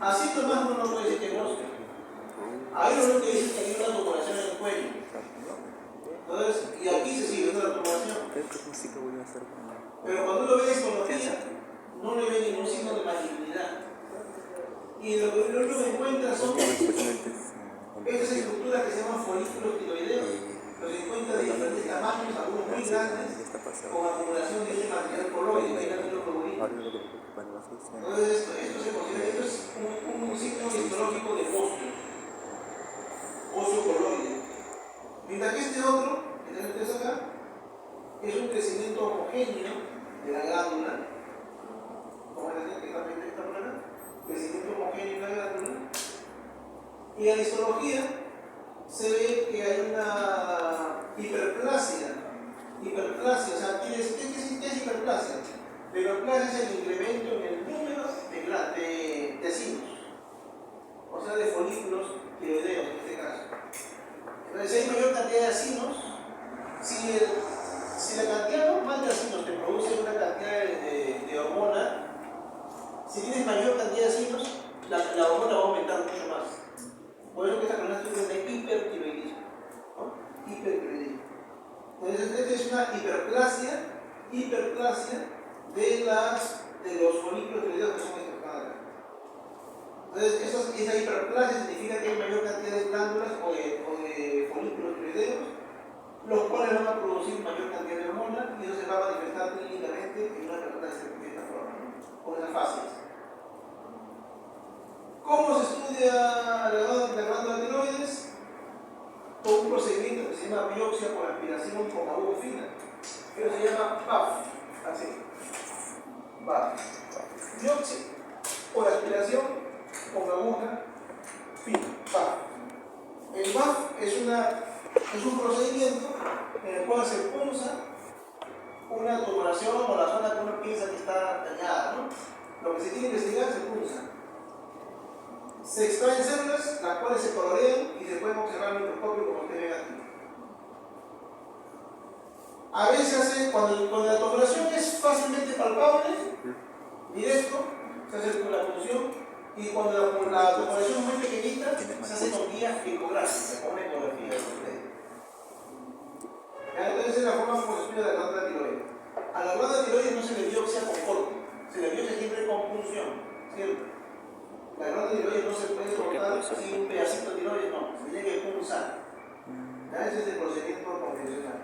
Así nomás uno no puede decir que goce. Ahí lo único que dice es que hay una tumoración en el cuello. Entonces, y aquí se sigue viendo la tumoración. Pero cuando uno ve histología, no le ve ningún signo de malignidad. Y lo único que encuentra son estas estructuras que se llaman folículos tiroideos. Los encuentra de diferentes tamaños, algunos muy grandes, con acumulación de este material coloide, que es la microglobulina. Entonces, esto se considera, esto es un signo histológico de óseo coloide. Mientras que este otro, que tienen ustedes acá, es un crecimiento homogéneo de la glándula, como es el que también está por acá, crecimiento homogéneo de la glándula. Y en la histología se ve que hay una hiperplasia, o sea, ¿qué es hiperplasia? La hiperplasia es el incremento en el número de tecidos, o sea, de folículos tiroideos en este caso. Entonces, si hay mayor cantidad de acinos, si la cantidad normal de acinos te produce una cantidad de hormona, si tienes mayor cantidad de acinos, la hormona va a aumentar mucho más. Por eso que esta persona estudia de hipertiroidismo, ¿no? Hipertiroidismo. Entonces, esta es una hiperplasia de los folículos tiroideos que son estos acá. Entonces, esa hiperplasia significa que hay mayor cantidad de glándulas o de folículos tiroideos, los cuales van a producir mayor cantidad de hormona y eso se va a manifestar clínicamente en una persona de esta forma, ¿no? Con esas fases. ¿Cómo se estudia la glándula de tiroides? Con un procedimiento que se llama biopsia por aspiración con aguja fina, que se llama BAF, así. BAF. Biopsia por aspiración con aguja fina, BAF. El BAF es un procedimiento en el cual se punza una tumoración o la zona que uno piensa que está dañada, ¿no? Lo que se quiere investigar se punza. Se extraen células, las cuales se colorean y se pueden observar en el microscopio como ustedes ven aquí. A veces cuando la tumoración es fácilmente palpable, directo, se hace con la punción, y cuando la tumoración es muy pequeñita, se hace con guía ecográfica, con una ecografía de ustedes. Entonces es la forma como se estudia la glándula tiroides. A la glándula tiroides no se le biopsia con corte, se le biopsia siempre con punción, siempre. La glándula tiroides no se puede cortar así un pedacito de tiroides, no, se tiene que punzar. Ese es el procedimiento convencional.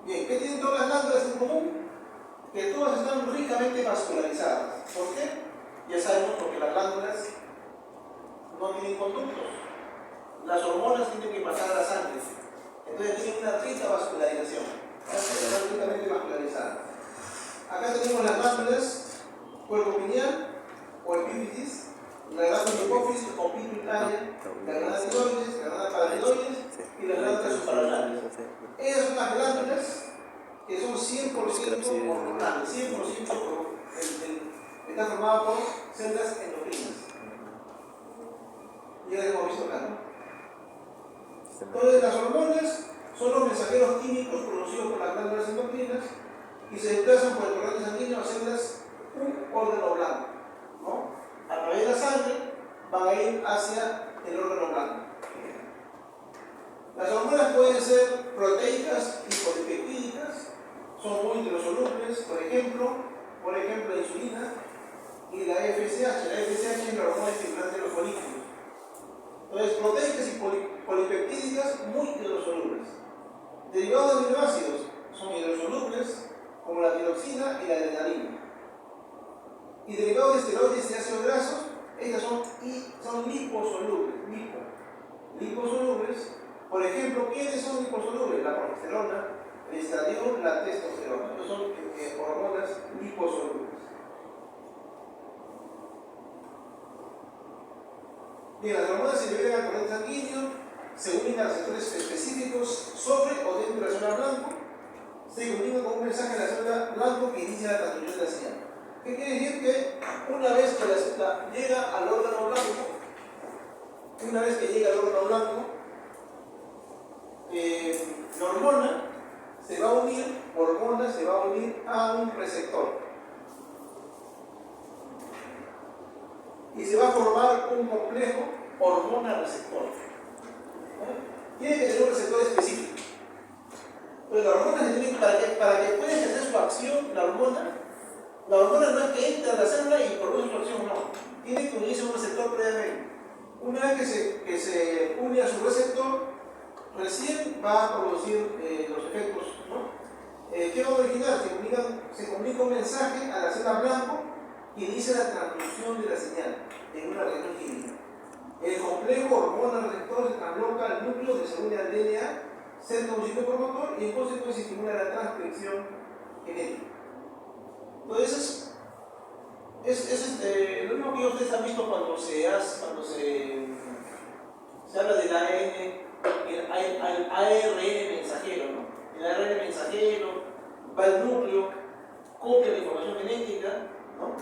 Bien, ¿qué tienen todas las glándulas en común? Que todas están ricamente vascularizadas. ¿Por qué? Ya sabemos, porque las glándulas no tienen conductos. Las hormonas tienen que pasar a la sangre. Entonces tienen una rica vascularización. Están ricamente vascularizadas. Acá tenemos las glándulas cuerpo pineal o epífisis, la glándula hipófisis o pituitaria, la glándula tiroides, la glándula paratiroides y las glándulas suprarrenales. Esas son las glándulas que son 100% hormonales, 100% están formadas por células endocrinas. Ya las hemos visto acá, ¿no? Entonces, las hormonas son los mensajeros químicos producidos por las glándulas endocrinas y se desplazan por el torrente sanguíneo a células un órgano blanco, ¿no? A través de la sangre van a ir hacia el órgano blanco. Las hormonas pueden ser proteicas y polipeptídicas, son muy hidrosolubles, por ejemplo la insulina y la FSH. La FSH es la hormona estimulante de los folículos. Entonces, proteicas y polipeptídicas muy hidrosolubles. Derivados de aminoácidos son hidrosolubles, como la tiroxina y la adrenalina. Y derivados de esteroides y ácidos grasos, estas son liposolubles. Liposolubles, por ejemplo, ¿quiénes son liposolubles? La progesterona, el estradiol, la testosterona. Estos son hormonas liposolubles. Bien, las hormonas se liberan al torrente sanguíneo, se unen a receptores específicos sobre o dentro de la célula blanco, se comunica con un mensaje a la célula blanco que inicia la transmisión de la señal. ¿Qué quiere decir? Que una vez que la célula llega al órgano blanco, la hormona se va a unir a un receptor. y se va a formar un complejo hormona-receptor. Tiene que tener un receptor específico. Pero la hormona se tiene, para que pueda ejercer su acción, la hormona no es que entra a la célula y produce su acción, no. Tiene que unirse a un receptor previamente. Una vez que se une a su receptor, recién va a producir los efectos, ¿no? ¿Qué va a originar? Se comunica un mensaje a la célula blanco y dice la transducción de la señal en una reacción química. El complejo hormona-receptor se transloca al núcleo que se une al DNA, cerca de un sitio promotor y en consecuencia estimula la transcripción genética. Entonces, lo mismo que ustedes han visto cuando se habla del ARN mensajero, ¿no? El ARN mensajero va al núcleo, copia la información genética, ¿no?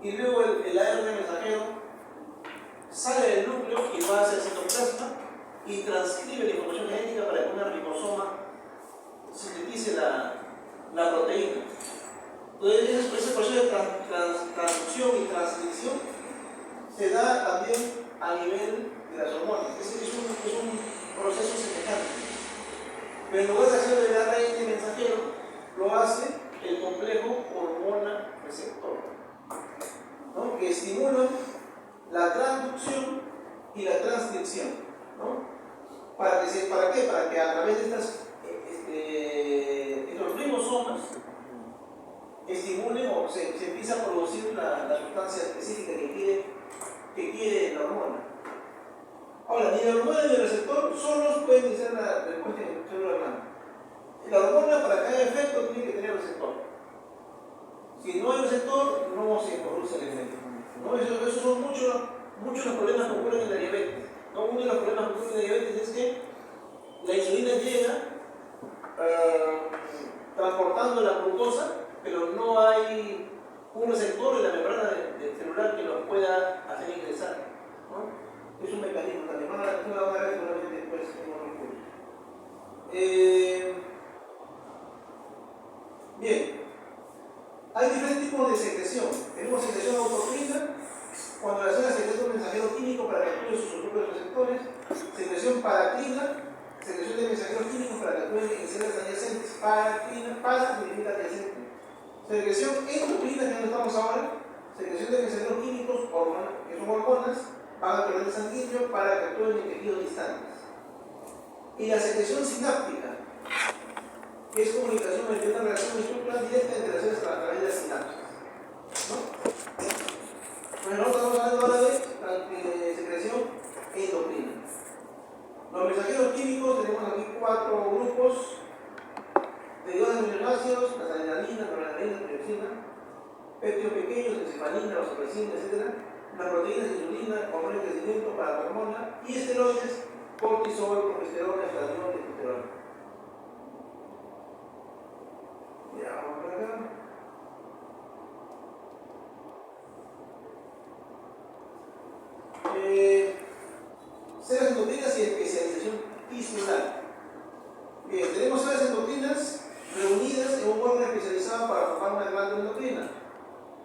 Y luego el ARN mensajero sale del núcleo y va hacia el citoplasma y transcribe la información genética para que una ribosoma sintetice la proteína. Entonces, ese proceso de transducción y transcripción se da también a nivel de las hormonas. Es un proceso semejante. Pero en lugar de hacer el ARN mensajero, lo hace el complejo hormona-receptor, ¿no? Que estimulan la transducción y la transcripción, ¿no? ¿Para qué? Para que a través de estos ribosomas estimulen o se empieza a producir la sustancia específica que quiere la hormona. Ahora, ni la hormona ni el receptor solos pueden iniciar la respuesta en el cerebro humano. La hormona, para que haga efecto, tiene que tener receptor. Si no hay receptor, no se produce el efecto, ¿no? Esos son muchos los problemas que ocurren en la diabetes, ¿no? Uno de los problemas que ocurren en la diabetes es que la insulina llega transportando la glucosa, pero no hay un receptor en la membrana del celular que lo pueda hacer ingresar, ¿no? Es un mecanismo también. No la van a ver seguramente después en otros cursos. Bien, hay diferentes tipos de secreción. Tenemos secreción autocrina, cuando la célula secreta un mensajero químico para que actúe sus propios receptores. Secreción paracrina, secreción de mensajeros químicos para que actúen en células adyacentes. Para significa adyacente. Secreción endocrina, que es donde estamos ahora. Secreción de mensajeros químicos, que son hormonas, van al torrente sanguíneo para que actúen en tejidos distantes. Y la secreción sináptica, que es comunicación mediante una relación estructural directa entre las células a través de las sinapsis, ¿no? Bueno, nosotros estamos hablando ahora de secreción endocrina. Los mensajeros químicos tenemos aquí 4 grupos: derivados de aminoácidos, las adrenalina, noradrenalina, tiroxina, péptidos pequeños, encefalina, vasopresina, etc. Las proteínas, insulina, hormona de crecimiento para la hormona, y esteroides, cortisol, progesterona, estradiol, testosterona. Ya, vamos por acá. Células endocrinas y especialización tisular. Bien, tenemos células endocrinas reunidas en un órgano especializado para formar una glándula endocrina.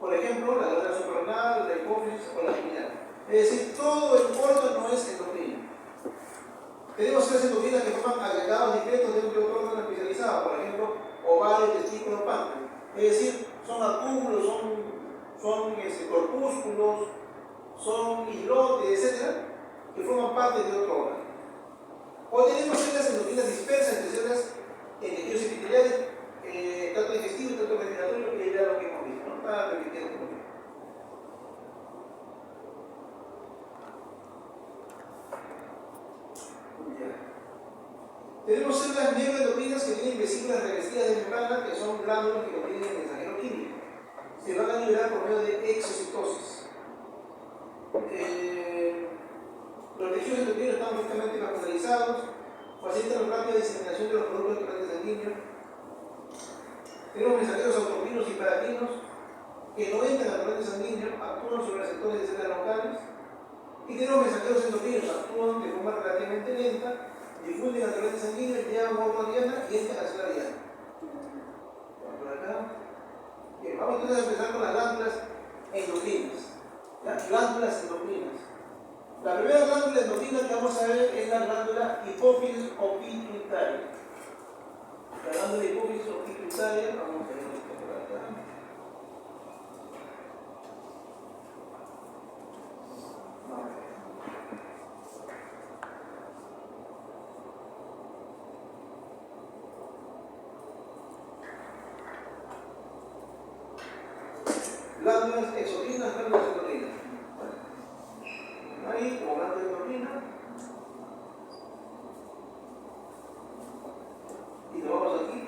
Por ejemplo, la glándula suprarrenal, la hipófisis o la pineal. Es decir, todo el órgano no es endocrino. Tenemos células endocrinas que forman agregados discretos dentro de otro órgano especializado, por ejemplo, ovario, testículo, páncreas. Es decir, son acúmulos, son corpúsculos, son islotes, etc., que forman parte de otro órgano. O tenemos células endocrinas dispersas entre células en tejidos epiteliales, tanto digestivo y tanto respiratorio, que ya lo que hemos visto, ¿no? Para repetir un poquito. Tenemos células neuroendocrinas que tienen vesículas revestidas de membrana, que son glándulas que contienen el mensajero químico. Se van a liberar por medio de exocitosis. Los tejidos endocrinos están lógicamente vascularizados, facilitan la rápida diseminación de los productos del torrente sanguíneo. Tenemos mensajeros autocrinos y paracrinos que no entran al torrente sanguíneo, actúan sobre receptores de células locales. Y tenemos mensajeros endocrinos, actúan de forma relativamente lenta, difunden al torrente sanguíneo, llegan a una hormona diana y entran a la célula diana. Vamos por acá. Bien, vamos entonces a empezar con las glándulas endocrinas. ¿Ya? Glándulas endocrinas. La primera glándula endocrina que vamos a ver es la glándula hipófisis o pituitaria. La glándula hipófisis o pituitaria, vamos a ver esto por acá. Glándulas exocrinas, glándulas endocrinas. Ahí, como glándula endocrina. Y lo vamos aquí.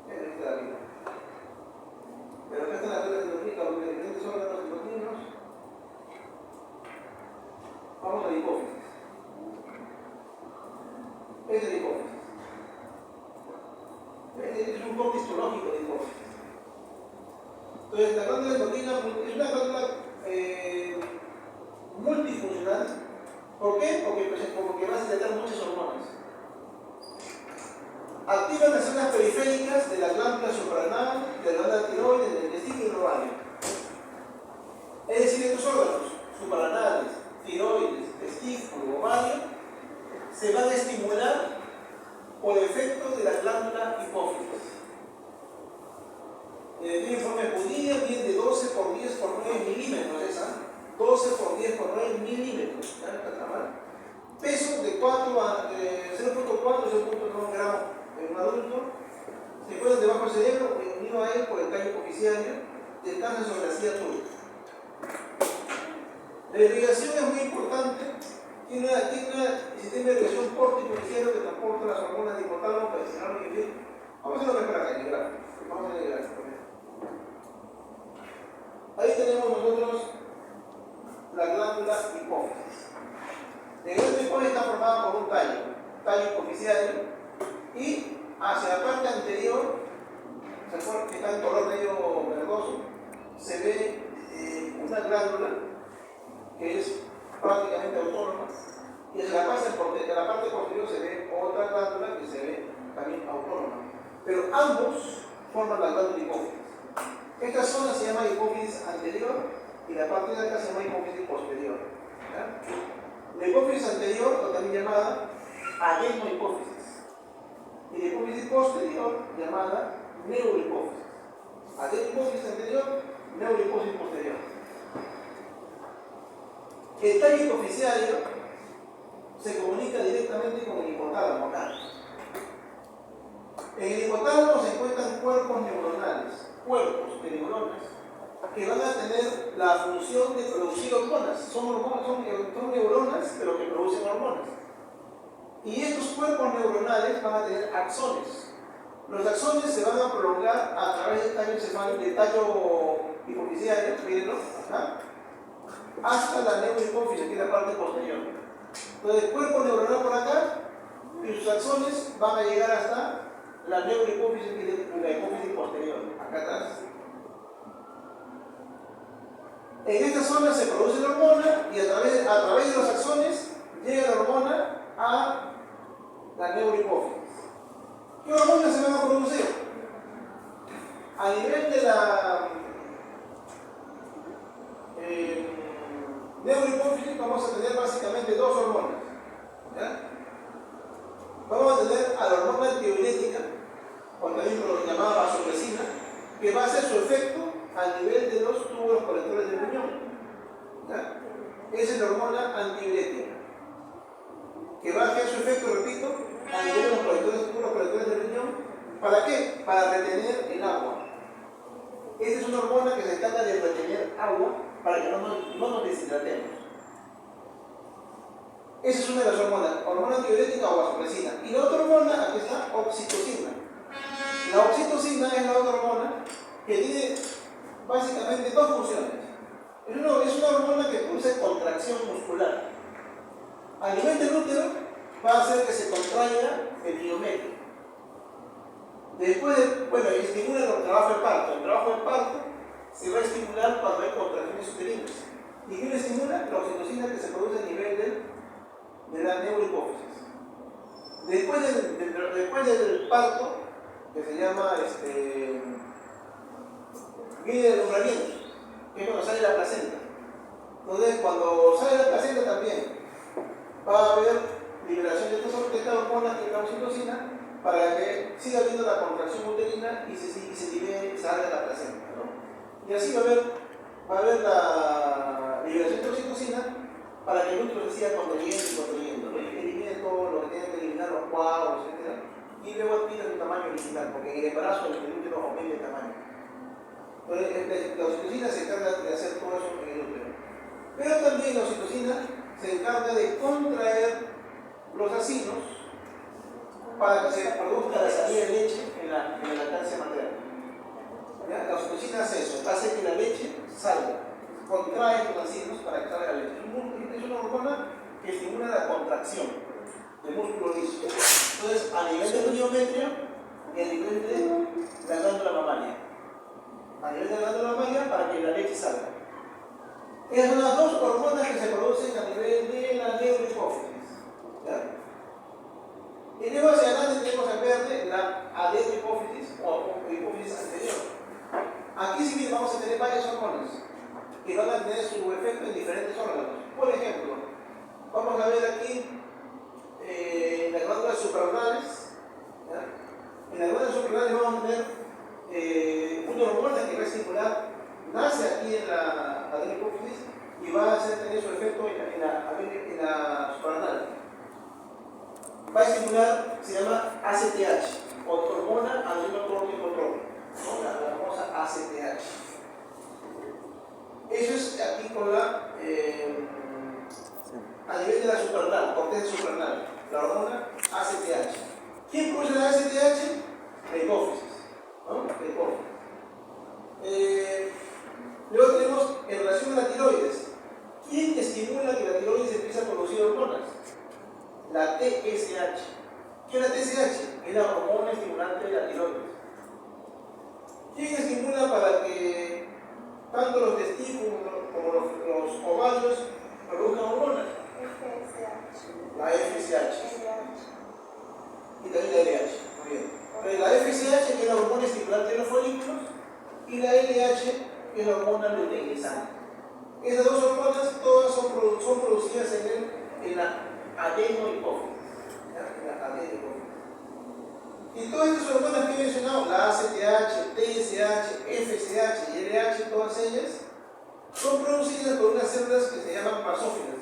Esta es la vida. Pero acá están las glándulas endocrinas, los diferentes órganos endocrinos. Vamos a la hipófisis. Es la hipófisis. Es un corte histológico de hipófisis. Entonces, la glándula endocrina es una glándula multifuncional. ¿Por qué? Porque va a secretar muchas hormonas. Activa las zonas periféricas de la glándula suprarrenal, de la glándula tiroides, del intestino y del ovario. Es decir, estos órganos suprarrenales, tiroides, testículo, ovario, se van a estimular por efecto de la glándula hipófisis. Tiene forma de judía, bien de 12 por 10 por 9 milímetros, esa. 12 por 10 por 9 milímetros. Peso de 0.4 a 0.9 gramos en un adulto. Se encuentra debajo del cerebro, unido a él por el tallo hipofisiario, descansa sobre la silla turca. La irrigación es muy importante. Tiene un sistema de irrigación porto-hipofisiario que transporta las hormonas del hipotálamo para estimular el equilibrio. Vamos a hacerlo mejor acá en el gráfico. Vamos a ver el gráfico. Ahí tenemos nosotros la glándula hipófisis. La glándula hipófisis está formada por un tallo hipofisiario, y hacia la parte anterior, que está en color medio verdoso, se ve una glándula que es prácticamente autónoma, y en la parte posterior se ve otra glándula que se ve también autónoma. Pero ambos forman la glándula hipófisis. Esta zona se llama hipófisis anterior y la parte de acá se llama hipófisis posterior. ¿Ya? La hipófisis anterior, o también llamada adenohipófisis, y la hipófisis posterior, llamada neurohipófisis. Adenohipófisis anterior, neurohipófisis posterior. El tallo hipofisiario se comunica directamente con el hipotálamo acá. En el hipotálamo se encuentran cuerpos neuronales, cuerpos de neuronas, que van a tener la función de producir hormonas. Son neuronas, pero que producen hormonas. Y estos cuerpos neuronales van a tener axones. Los axones se van a prolongar a través del tallo hipofisiario, mírenlo, acá, hasta la neurohipófisis, que es la parte posterior. Entonces, el cuerpo neuronal por acá y sus axones van a llegar hasta la neurohipófisis, que es la hipófisis posterior, acá atrás. En esta zona se produce la hormona y a través de los axones llega la hormona a la neurohipófisis. ¿Qué hormonas se van a producir? A nivel de la neurohipófisis vamos a tener básicamente dos hormonas. ¿Ya? Vamos a tener a la hormona antidiurética, o también lo llamada vasopresina, que va a hacer su efecto a nivel de los túbulos colectores del riñón. ¿Ya? Esa es la hormona antidiurética, que va a hacer su efecto, repito, a nivel de los túbulos colectores del riñón. ¿Para qué? Para retener el agua. Esa es una hormona que se encarga de retener agua para que no nos deshidratemos. Esa es una de las hormona antidiurética o vasopresina. Y la otra hormona, aquí está, oxitocina. La oxitocina es la otra hormona que tiene básicamente dos funciones. Es una hormona que produce contracción muscular. A nivel del útero va a hacer que se contraiga el miometrio. Después, estimula el trabajo de parto. El trabajo de parto se va a estimular cuando hay contracciones uterinas. ¿Y qué le estimula? La oxitocina, que se produce a nivel de la neurohipófisis. Después del parto, que se llama viene del nombramiento, que es cuando sale la placenta. Entonces, cuando sale la placenta también va a haber liberación de esta hormona que es la oxitocina para que siga habiendo la contracción uterina y se libere y salga la placenta, ¿no? Y así va a haber la liberación de oxitocina para que el útero se siga construyendo, ¿no? Y elimine todo lo que tiene que eliminar, los coágulos, etc. Y luego adquiere su tamaño original, porque en el embarazo el útero aumenta el tamaño. Entonces, la oxitocina se encarga de hacer todo eso en el útero. Pero también la oxitocina se encarga de contraer los acinos para que se produzca la salida de leche en la lactancia materna. ¿Ya? La oxitocina hace eso, hace que la leche salga, contrae los acinos para que salga la leche. Es una hormona que estimula la contracción del músculo liso. Entonces, a nivel del endometrio y a nivel de la glándula mamaria. A nivel de la glándula mamaria para que la leche salga. Esas son las dos hormonas que se producen a nivel de la neurohipófisis. ¿Ya? Y luego hacia adelante tenemos en verde la adenohipófisis o hipófisis anterior. Aquí sí vamos a tener varias hormonas que van a tener su efecto en diferentes órganos. Por ejemplo, vamos a ver aquí las glándulas suprarrenales. En las glándulas suprarrenales vamos a tener una hormona que va a estimular, nace aquí en la adenohipófisis y va a tener su efecto en la suprarrenal. Va a estimular, se llama ACTH, o hormona adrenotrópico-trópica, ¿no? La famosa ACTH. Eso es aquí con la, a nivel de la suprarrenal, corteza suprarrenal, la hormona ACTH. ¿Quién produce la ACTH? La hipófisis, ¿no? La hipófisis. Luego tenemos en relación a la tiroides. ¿Quién estimula que la tiroides empiece a producir hormonas? La TSH. ¿Qué es la TSH? Es la hormona estimulante de la tiroides. ¿Quién estimula para que tanto los testículos como los ovarios produzcan hormonas? La FSH. Y también la LH. Muy bien. Pero la FSH, que es la hormona estimulante de los folículos, y la LH, que es la hormona luteinizante. Esas dos hormonas todas son producidas en la adenohipófisis. Y todas estas hormonas que he mencionado, la ACTH, TSH, FSH y LH, todas ellas son producidas por unas células que se llaman basófilas.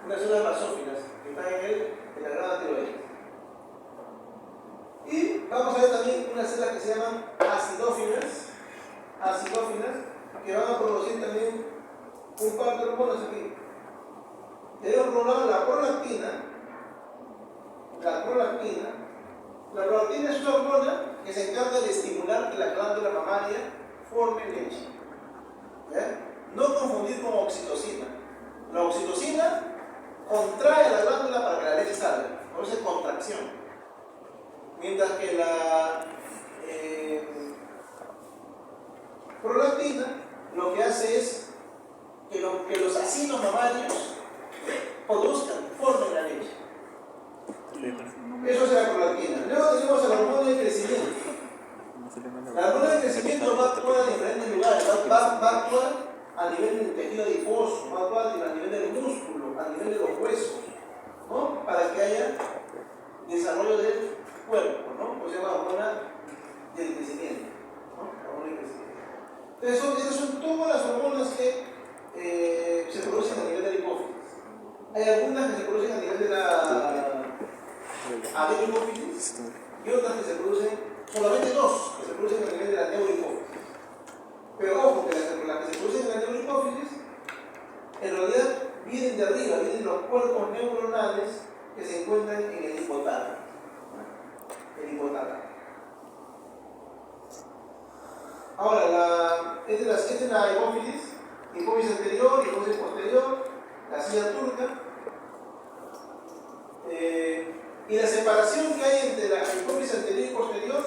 Unas células basófilas que están en la glándulas tiroides. Y vamos a ver también unas células que se llaman acidófilas, que van a producir también un par de hormonas aquí. Tenemos por un lado la prolactina. La prolactina es una hormona que se encarga de estimular que la glándula mamaria forme leche. ¿Ya? No confundir con oxitocina. La oxitocina contrae a la glándula para que la leche salga, produce contracción. Mientras que la prolactina lo que hace es que los acinos mamarios formen la leche. Eso es la prolactina. Luego tenemos la hormona de crecimiento. La hormona de crecimiento va a actuar en diferentes lugares. Va a actuar a nivel del tejido adiposo, va a actuar a nivel del músculo, a nivel de los huesos, ¿no? Para que haya desarrollo del cuerpo, ¿no? O sea, la hormona del crecimiento, ¿no? La hormona del crecimiento. Entonces, esas son todas las hormonas que se producen a nivel de la hipófisis. Hay algunas que se producen a nivel de la adenohipófisis y otras que se producen, solamente dos que se producen a nivel de la neurohipófisis. Pero ojo, que las que se producen en la neurohipófisis en realidad vienen de arriba, vienen de los cuerpos neuronales que se encuentran en el hipotálamo. Ahora, esta es la hipófisis anterior, hipófisis posterior, la silla turca. Y la separación que hay entre la hipófisis anterior y posterior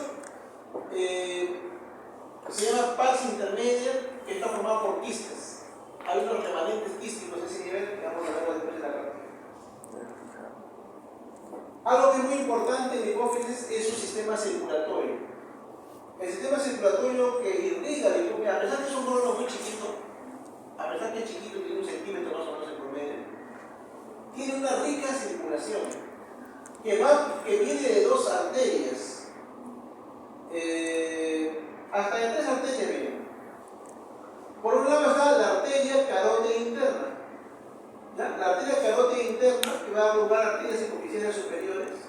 se llama pars intermedia, que está formada por quistes. Hay unos remanentes quísticos a ese nivel que vamos a ver después de la práctica. Algo que es muy importante en la hipófisis es su sistema circulatorio. El sistema circulatorio que irriga la hipófisis, a pesar que es un órgano muy chiquito, a pesar que es chiquito, tiene 1 centímetro más o menos en promedio, tiene una rica circulación que viene de 2 arterias, hasta de 3 arterias vienen. Por un lado está la arteria carótida interna. La arteria carótida interna, que va a agrupar arterias hipoficiarias superiores,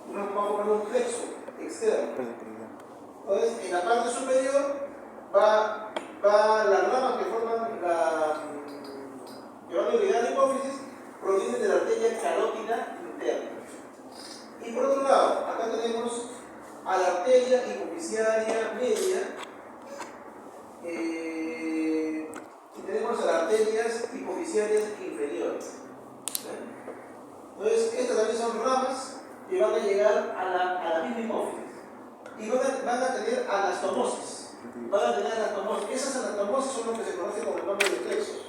vamos a poner un plexo externo. Entonces, en la parte superior va las ramas que forman que van a irrigar la hipófisis, provienen de la arteria carótida interna. Y por otro lado, acá tenemos a la arteria hipoficiaria media, y tenemos a las arterias hipoficiarias inferiores. Entonces, estas también son ramas que van a llegar a la misma hipófisis y van a tener anastomosis. Esas anastomosis son lo que se conoce como el nombre de plexos.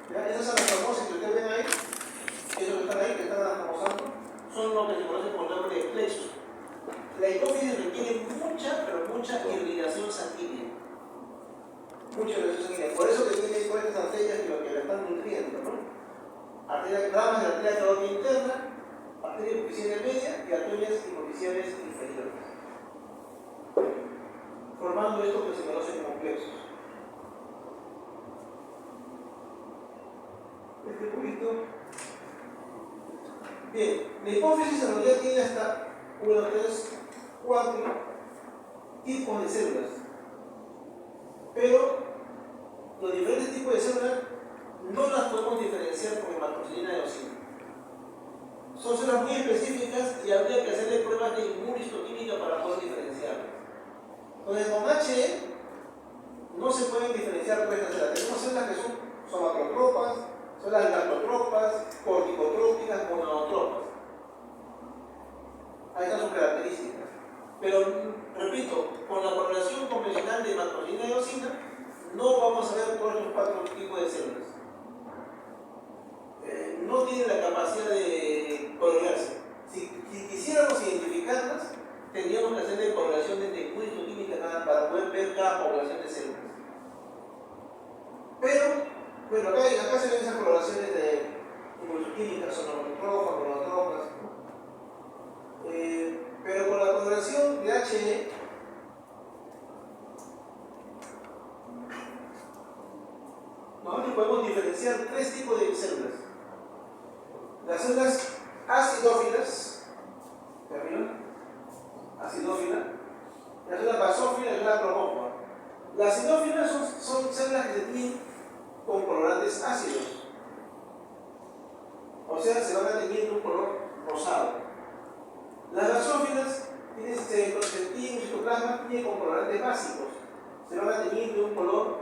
Esas anastomosis que ustedes ven ahí, esos que están ahí, que están anastomosando, son lo que se conoce como el nombre de plexos. La hipófisis requiere mucha, pero mucha irrigación sanguínea. Por eso que tiene todas estas arterias que la están nutriendo, ¿no? Ramas de la arteria carótida interna, arteria hipoficiaria media y arterias hipoficiarias inferiores, formando esto que se conoce como plexos. Este cubito. Bien, la hipófisis en realidad tiene hasta 1, 3, 4 tipos de células. Pero los diferentes tipos de células no las podemos diferenciar con hematoxilina de eosina. Son células muy específicas y habría que hacerle pruebas de inmunistoquímica para poder diferenciarlas. Entonces, con HE no se pueden diferenciar por estas células. Tenemos células que son somatotropas, células galactotropas, corticotrópicas, monotropas. Ahí están sus características. Pero, repito, con la correlación convencional de hematoxilina y eosina, no vamos a ver todos los 4 tipos de células. No tienen la capacidad de correlarse. Si quisiéramos identificarlas, tendríamos que hacer correlación de inmunistoquímica para poder ver cada población de células. Pero, bueno, acá se ven esas correlaciones de inmunistoquímicas, sonotropas, monotropas. Pero con la correlación de HE, nosotros podemos diferenciar 3 tipos de células. Las células acidófilas, acidófila, la célula basófila y la cromófora. Las acidófilas son células que se tiñen con colorantes ácidos, o sea, se van a teñir de un color rosado. Las basófilas se tiñen un citoplasma con colorantes básicos, se van a teñir de un color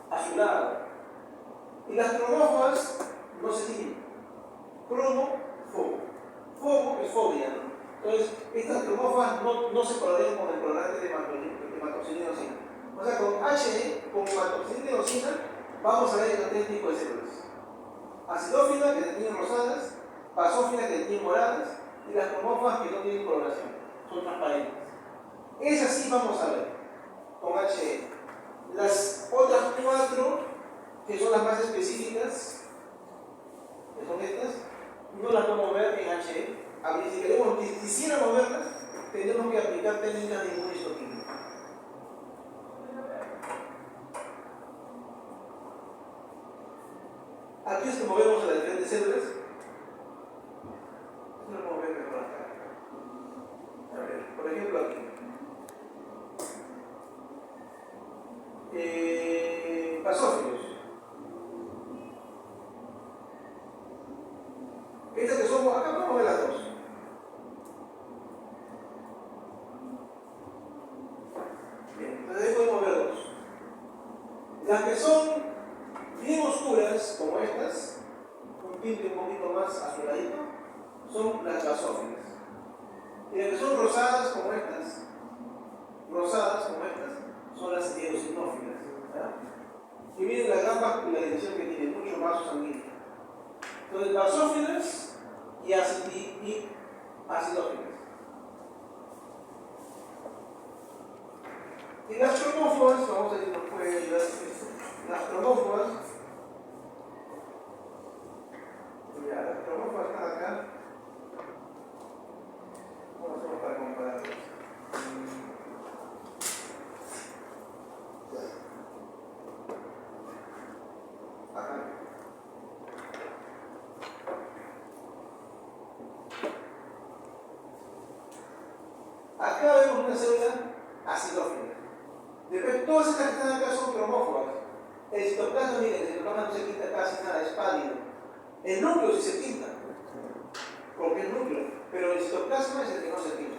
azulado. Y las cromóforas no se tiñen. Cromo, fobo. Fobo es fobia, ¿no? Entonces, estas cromóforas no se colorean con el colorante de hematoxilina y eosina. O sea, con HE, con hematoxilina y eosina, vamos a ver los 3 tipos de células. Acidófilas, que se tienen rosadas, basófilas, que se tienen moradas, y las cromóforas que no tienen coloración, son transparentes. Esas sí vamos a ver con HE. Las otras 4, que son las más específicas, que son estas, no las podemos ver en HE. Si quisiéramos verlas, tendríamos que aplicar técnicas de inmunistoquímica. Aquí es que movemos a las diferentes células. Esto lo podemos ver mejor acá. A ver, por ejemplo aquí. Basófilos. Estas que somos, acá vamos a ver las 2. Bien, entonces ahí podemos ver 2. Las que son bien oscuras, como estas, un tinte un poquito más azuladito, son las basófilas. Y las que son rosadas, como estas, son las eosinófilas. Y miren la gran vascularización que tiene, mucho vaso sanguíneo. Entonces, basófilas y acidófilas. Y las cromóforas, vamos a ver si nos puede ayudar esto. Las cromóforas cromóforas, ya, las cromóforas están acá. ¿Cómo hacemos para compararlas? Acá. Acá vemos una célula acidófila. Después, todas estas que están acá son cromóforas. El citoplasma, miren, el citoplasma no se pinta casi nada, es pálido. El núcleo sí se pinta, porque es núcleo, pero el citoplasma es el que no se pinta.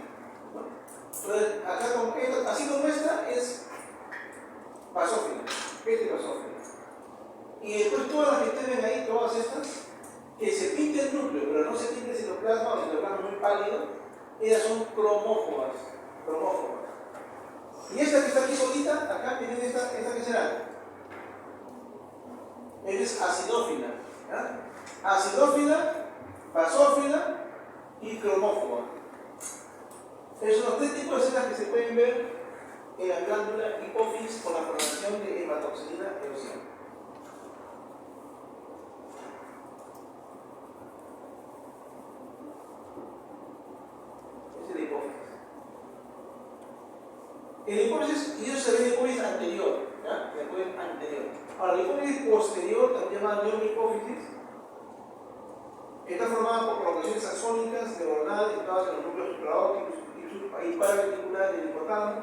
¿No? Entonces, acá como esto, así como esta es basófila, este es basófila. Y después todas las que ustedes ven ahí, todas estas, que se pinta el núcleo, pero no se pinta el citoplasma o el citoplasma muy pálido, ellas son cromóforas. Y esta que está aquí solita, acá tienen esta que será. Ella es acidófila. ¿Ya? Acidófila, basófila y cromófora. Esos son los tres tipos de células que se pueden ver en la glándula hipófisis con la formación de hematoxilina eosina. Esa es la hipófisis. En la hipófisis, y eso se ve en la hipófisis anterior. ¿Ya? La hipófisis anterior. Ahora, la hipófisis posterior, también llamada neurohipófisis, está formada por prolongaciones axónicas neuronales situadas en los núcleos supraópticos y paraventriculares del hipotálamo,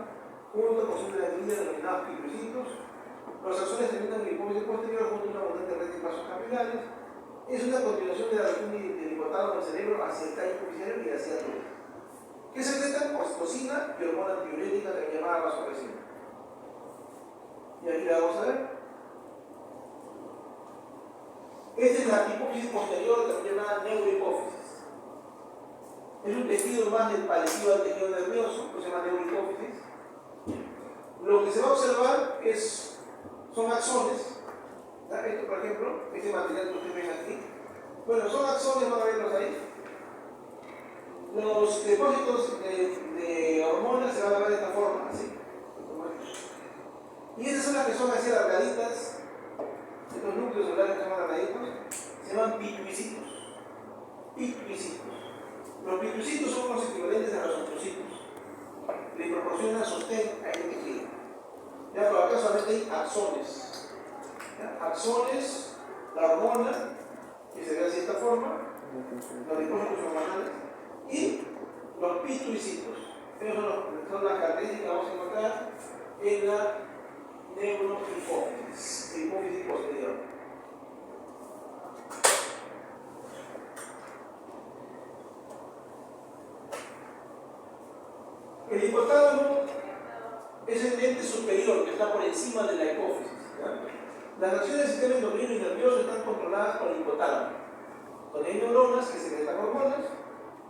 junto con sus neuronas denominados fibrocitos. Los axones terminan en la hipófisis posterior junto a una abundante red de vasos capilares. Es una continuación de la región del hipotálamo del cerebro hacia el tallo hipofisiario y hacia atrás. ¿Qué secretan? Oxitocina y hormona antidiurética que llamada vasopresina. Y aquí la vamos a ver. Esta es la hipófisis posterior, también llamada neurohipófisis. Es un tejido más parecido al tejido nervioso, que se llama neurohipófisis. Lo que se va a observar son axones. ¿Ya? Esto, por ejemplo, este material que ustedes ven aquí. Bueno, son axones, van a verlos ahí. Los depósitos de hormonas se van a ver de esta forma, así. Y estas son las que son así alargaditas. Estos núcleos celulares que se llaman alargaditos se llaman pituicitos. Los pituicitos son los equivalentes a los ostrocitos. Le proporcionan sostén a este tejido. Ya, por acá solamente hay axones. ¿Ya? Axones, la hormona, que se ve así de esta forma, los depósitos hormonales, y los pituicitos. Esas son las características que vamos a encontrar en la neurohipófisis, la hipófisis posterior. El hipotálamo es el ente superior que está por encima de la hipófisis. ¿Ya? Las acciones del sistema endocrino y nervioso están controladas por el hipotálamo, donde hay neuronas que secretan hormonas.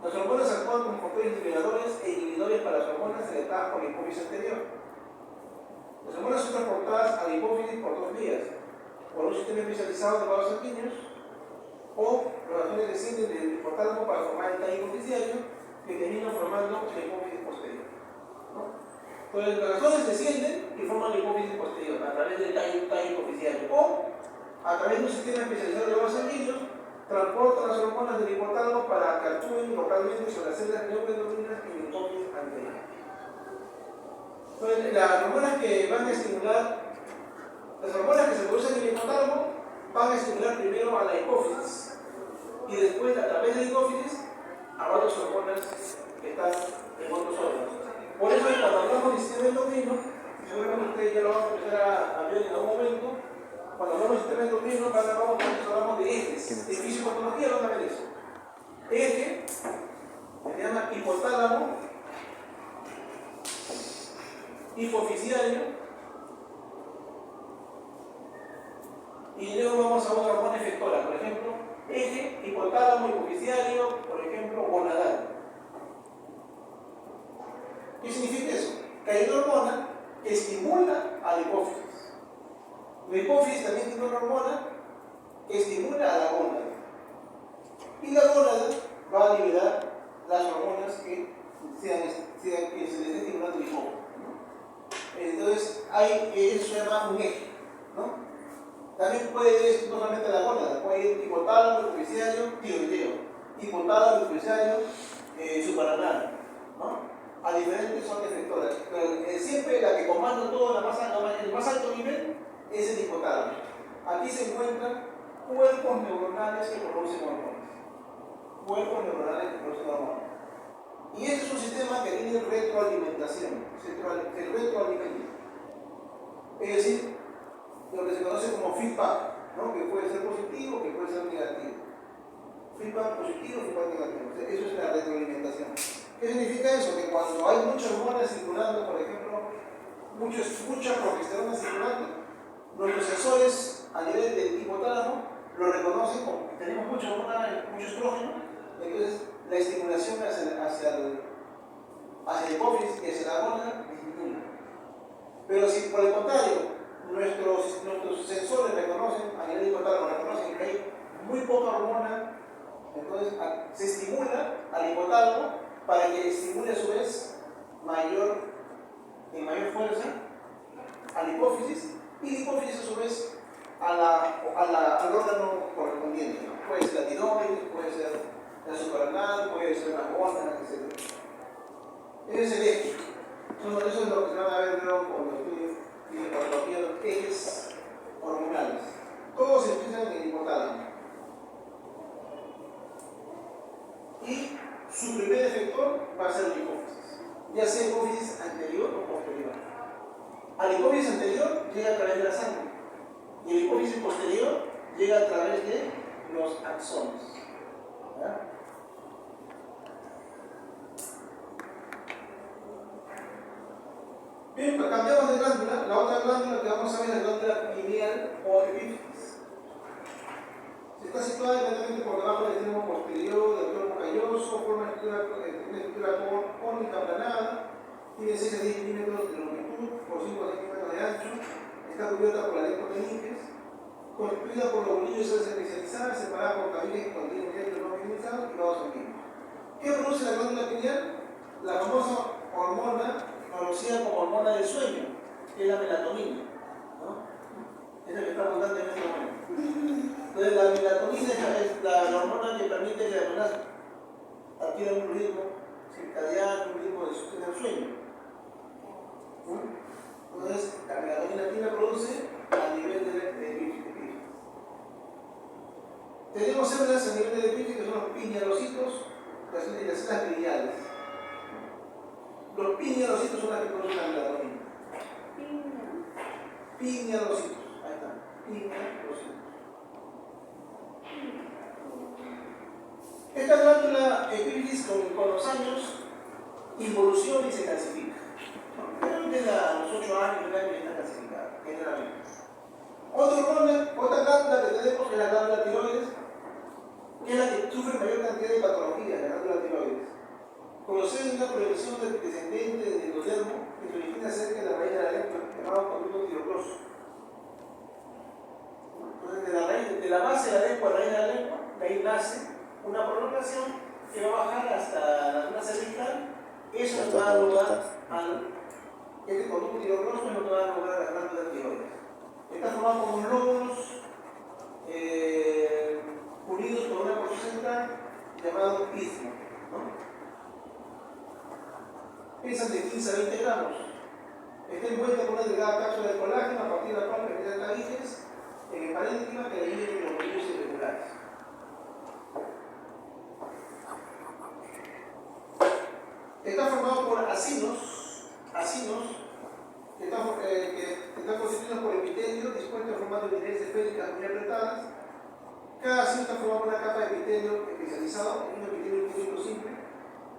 Las hormonas actúan como factores inhibidores e inhibidores para las hormonas secretadas por la hipófisis anterior. Las hormonas son transportadas a la hipófisis por dos vías: por un sistema especializado de vasos sanguíneos, o los axones descienden del hipotálamo para formar el tallo hipofisiario, que termina formando la hipófisis posterior. ¿No? Entonces, los axones descienden y forman la hipófisis posterior a través del tallo hipofisiario, o a través de un sistema especializado de vasos sanguíneos, transportan las hormonas del hipotálamo para que actúen localmente sobre las células neuroendocrinas en la hipófisis anterior. Entonces, las hormonas que van a estimular, las hormonas que se producen en el hipotálamo van a estimular primero a la hipófisis y después, a través de la hipófisis, a otras hormonas que están en otros órganos. Por eso, cuando hablamos del sistema endocrino, seguramente ustedes ya lo van a empezar a ver en algún momento. Cuando hablamos del sistema endocrino, hablamos de ejes. De fisiopatología van a ver eso. Eje, que se llama hipotálamo, hipofisiario, y luego vamos a una hormona efectora, por ejemplo, eje, hipotálamo, hipofisiario, por ejemplo, gonadal. ¿Qué significa eso? Que hay una hormona que estimula a la hipófisis. La hipófisis también tiene una hormona que estimula a la gónada. Y la gónada va a liberar las hormonas que se les esté estimulando el hipófisis. Entonces, eso se llama un eje, ¿no? También puede ir no solamente la gónada, puede ir hipotálamo, hipoficiario, tiroideo, hipotálamo, hipoficiario, suprarrenal, ¿no? A diferentes son efectoras. Pero siempre la que comanda todo, el más alto nivel, es el hipotálamo. Aquí se encuentran cuerpos neuronales que producen hormonas. Cuerpos neuronales que producen hormonas. Y este es un sistema que tiene retroalimentación. Se retroalimenta. Es decir, lo que se conoce como feedback, ¿no? Que puede ser positivo, que puede ser negativo. Feedback positivo, feedback negativo. Eso es la retroalimentación. ¿Qué significa eso? Que cuando hay muchas hormonas circulando, por ejemplo, mucha progesterona circulando, nuestros sensores a nivel del hipotálamo lo reconocen como que tenemos mucha hormona, mucho estrógeno, entonces la estimulación hacia el hipófisis y hacia la gónada disminuye. Pero si por el contrario, nuestros sensores reconocen, a nivel hipotálamo reconocen que hay muy poca hormona, entonces se estimula al hipotálamo para que estimule a su vez en mayor fuerza al hipófisis, y la hipófisis a su vez al órgano correspondiente, ¿no? Puede ser la tiroides, puede ser la suprarrenal, puede ser la gónada, etc. Ese es el eje. Eso es lo que se van a ver luego cuando estudien patología de los ejes hormonales. Todos se empiezan en el hipotálamo. Y su primer efector va a ser el hipófisis, ya sea hipófisis anterior o posterior. Al hipófisis anterior llega a través de la sangre y el hipófisis posterior llega a través de los axones. ¿Ya? Bien, pues cambiamos de glándula. La otra glándula que vamos a ver es la glándula pineal o epífisis. Está situada inmediatamente por debajo del extremo posterior del cuerpo calloso, forma una estructura cónica aplanada, tiene 6 a 10 milímetros de longitud por 5 a 6 metros de ancho, está cubierta por la leptomeninges, constituida por lobulillos y células especializadas, separada por cavillas que contienen nervios no minimizados y vasos sanguíneos. ¿Qué produce la glándula pineal? La famosa hormona conocida como hormona del sueño, que es la melatonina, ¿no? Es la que está abundante en este momento. Entonces, la melatonina es la hormona que permite que la persona adquiera un ritmo circadiano, un ritmo del sueño. Entonces, la melatonina aquí la produce a nivel de epífisis. Tenemos células a nivel de epífisis que son los pinealocitos y las células gliales. Los pinealocitos son las que producen la melatonina. Pinealocitos, ahí está. Pinealocitos. Esta glándula epífisis con los años involuciona y se calcifica. Generalmente a los 8 años ya está calcificada, generalmente. Otra glándula que tenemos es la glándula tiroides, que es la que sufre mayor cantidad de patologías, la glándula tiroides. Procede de una proyección descendente del endodermo que se origina cerca de la raíz de la lengua, llamado conducto tiroglósico. Entonces, de la base de la lengua, raíz de la lengua, de ahí nace una prolongación que va a bajar hasta la zona cervical. Eso nos va a dar lugar este conducto tiroglósico, es lo que va a dar lugar a la glándula tiroides. Está formado como lóbulos unidos por una porción central llamado istmo, ¿no? Pesan de 15 a 20 gramos. Está envuelta con una delgada cápsula de colágeno a partir de la cual penetran tabiques en el parénquima que dividen los glóbulos irregulares. Está formado por acinos que están constituidos por epitelio dispuestos en formato de unidades esféricas muy apretadas. Cada acino está formado por una capa de epitelio especializado en un epitelio químico simple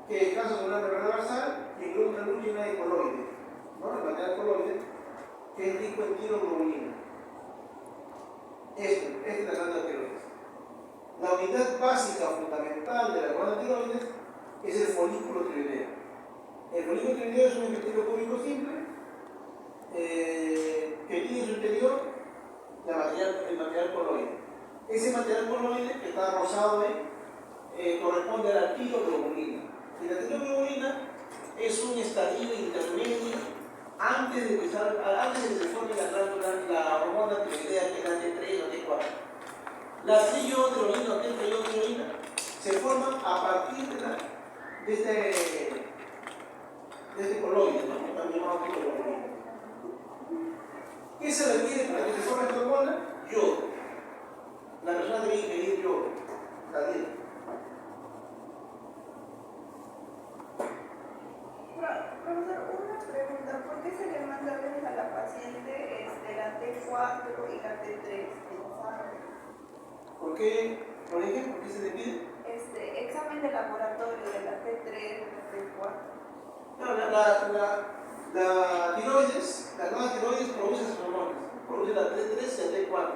que descansa sobre una membrana basal y incluye una luz llena de coloide, ¿no? El material coloide, que es rico en tiroglobulina. Esta es la glándula tiroides. La unidad básica fundamental de la glándula tiroides es el folículo tiroideo. El folículo tiroideo es un epitelio cúbico simple que tiene en su interior el material coloide. Ese material coloide que está rosado corresponde a la tiroglobulina. Y la tiroglobulina es un estadio intermedio antes de que se forme la hormona tiroidea, que es la T3, La triiotironina o tetraiotironina se forman a partir de este coloide, ¿no? Que también llamado coloide. ¿Qué se requiere para que se forme esta hormona? Yodo. La persona debe ingerir yodo. La dieta. Profesor, una pregunta. ¿Por qué se le manda a veces a la paciente la T4 y la T3 en sangre? ¿Por qué? ¿Por ejemplo? ¿Por qué se le pide? Examen de laboratorio de la T3 y la T4. No, la tiroides, la glándulas tiroides produce sus hormonas. Produce la T3 y la T4.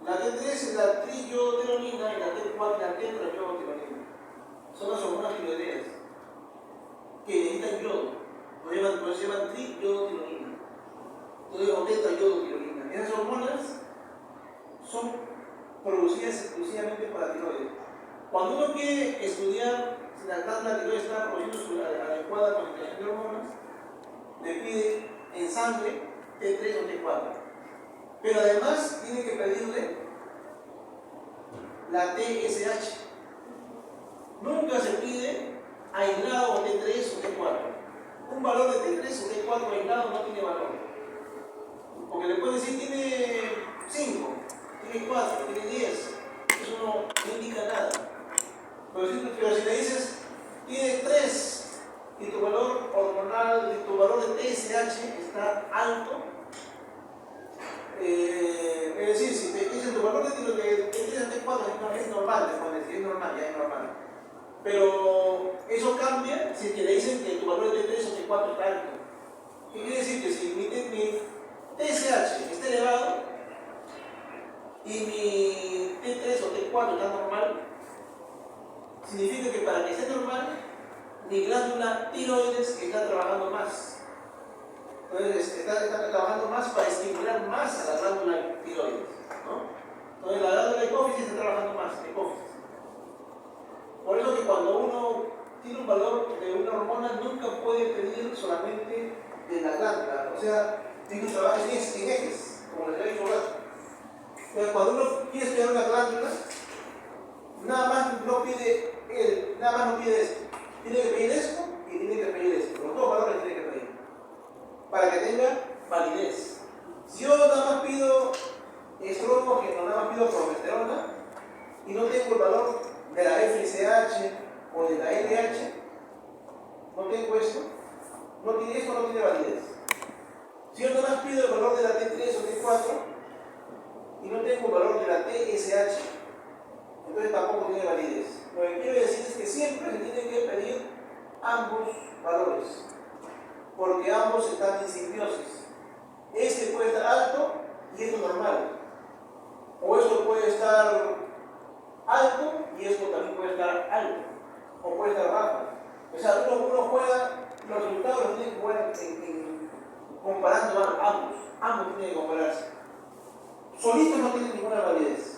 La T3 es la triiotironina y la T4 la tetraiotironina. Son las hormonas tiroideas que necesitan yodo. Por eso se llaman triiotironina. O tetraiotironina. Esas hormonas son producidas exclusivamente por la tiroides. Cuando uno quiere estudiar si la glándula tiroides está produciendo su adecuada concentración de hormonas, le pide en sangre T3 o T4. Pero además tiene que pedirle la TSH. Nunca se pide aislado T3 o T4. Un valor de T3 o T4 aislado no tiene valor. Porque le puede decir tiene 5, tiene 4, tiene 10. Eso no indica nada. Pero si le dices tiene 3 y tu valor hormonal, tu valor de TSH está alto, es decir, si te dicen tu valor de T3 o T4 es normal, es normal, ya es normal. Pero eso cambia si te dicen que tu valor de T3 o T4 está alto. ¿Qué quiere decir? Que si mi TSH está elevado y mi T3 o T4 está normal, significa que para que esté normal, mi glándula tiroides está trabajando más. Entonces, está trabajando más para estimular más a la glándula tiroides, ¿no? Entonces, la glándula hipófisis está trabajando más, hipófisis. Por eso que cuando uno tiene un valor de una hormona, nunca puede pedir solamente de la glándula. O sea, tiene que trabajar en ejes, como les había dicho ahora. Entonces, cuando uno quiere estudiar una glándula, nada más no pide esto. Tiene que pedir esto y tiene que pedir esto. Los dos valores tiene que pedir. Para que tenga validez. Si yo nada más pido estrógeno, nada más pido progesterona y no tengo el valor de la FSH o de la LH, no tengo esto, no tiene validez. Si yo nada más pido el valor de la T3 o T4 y no tengo el valor de la TSH, entonces tampoco tiene validez. Lo que quiero decir es que siempre se tienen que pedir ambos valores, porque ambos están en simbiosis. Este puede estar alto y esto normal, o esto puede estar alto y esto también puede estar alto, o puede estar bajo. O sea, uno juega, los resultados los tiene que jugar comparando ambos tienen que compararse. Solitos no tienen ninguna validez.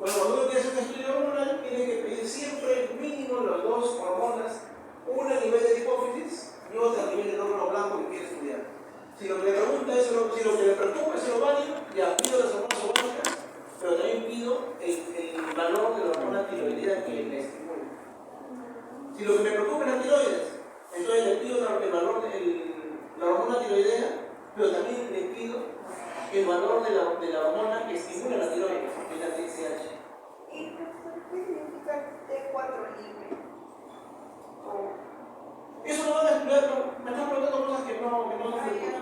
Pero cuando uno quiere hacer un estudio hormonal, tiene que pedir siempre mínimo las dos hormonas, una a nivel de hipófisis y otra a nivel de glóbulo blanco que quiere estudiar. Si lo que le pregunta es, si lo que le preocupa es el ovario, ya pido las hormonas ováricas, pero también pido el valor de la hormona tiroidea que le estimula. Si lo que me preocupa es la tiroides, entonces le pido el valor de la hormona tiroidea, pero también le pido el valor de la hormona que estimula la tiroides, que es la TSH. ¿Y qué significa T4 libre? Eso lo van a estudiar, me están preguntando cosas que no son frecuentes.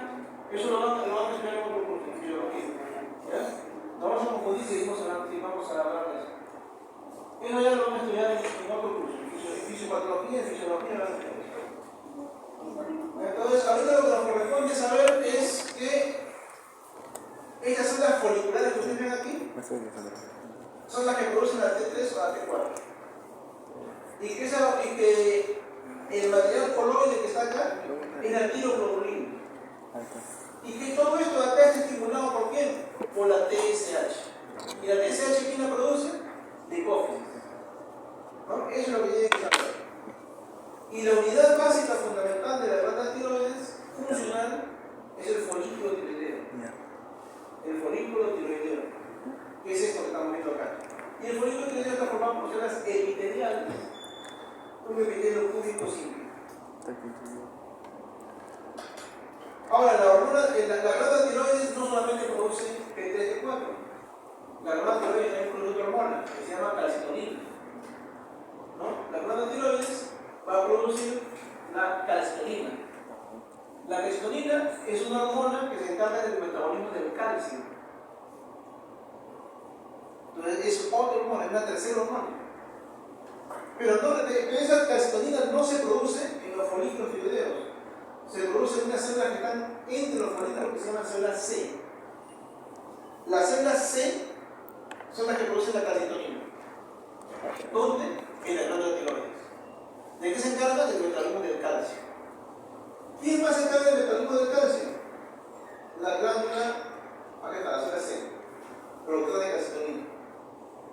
Eso lo van a estudiar en otro curso, en fisiología. ¿Ya? No vamos a confundir si vamos a hablar de eso. Eso ya lo vamos a estudiar en otro curso, en fisiopatología, en fisiología, van a estudiar eso. Entonces, ahorita lo que nos corresponde saber es que estas son las foliculares que ustedes ven aquí, son las que producen la T3 o la T4. Y que el material coloide que está acá es la tiroglobulina. Y que todo esto de acá es estimulado por quién? Por la TSH. ¿Y la TSH quién la produce? La hipófisis. ¿No? Eso es lo que tienen que saber. Y la unidad básica fundamental de la glándula tiroides funcional es el folículo tiroideo. El folículo tiroideo, que es esto que estamos viendo acá. Y el folículo tiroideo está formado por células epiteliales, un epitelio cúbico simple. Ahora, la glándula tiroides no solamente produce T3 T4, la glándula tiroides también produce otra hormona que se llama calcitonina. ¿No? La glándula tiroides va a producir la calcitonina. La calcitonina es una hormona que se encarga del metabolismo del calcio. Entonces es otra hormona, es una tercera hormona. Pero esa calcitonina no se produce en los folículos tiroideos. Se produce en unas células que están entre los folículos que se llaman células C. Las células C son las que producen la calcitonina. ¿Dónde? En la glándula tiroides. ¿De qué se encarga? Del metabolismo del calcio. ¿Quién más se encarga del metabolismo del calcio? La glándula, acá está, la célula C, productora de calcitonina.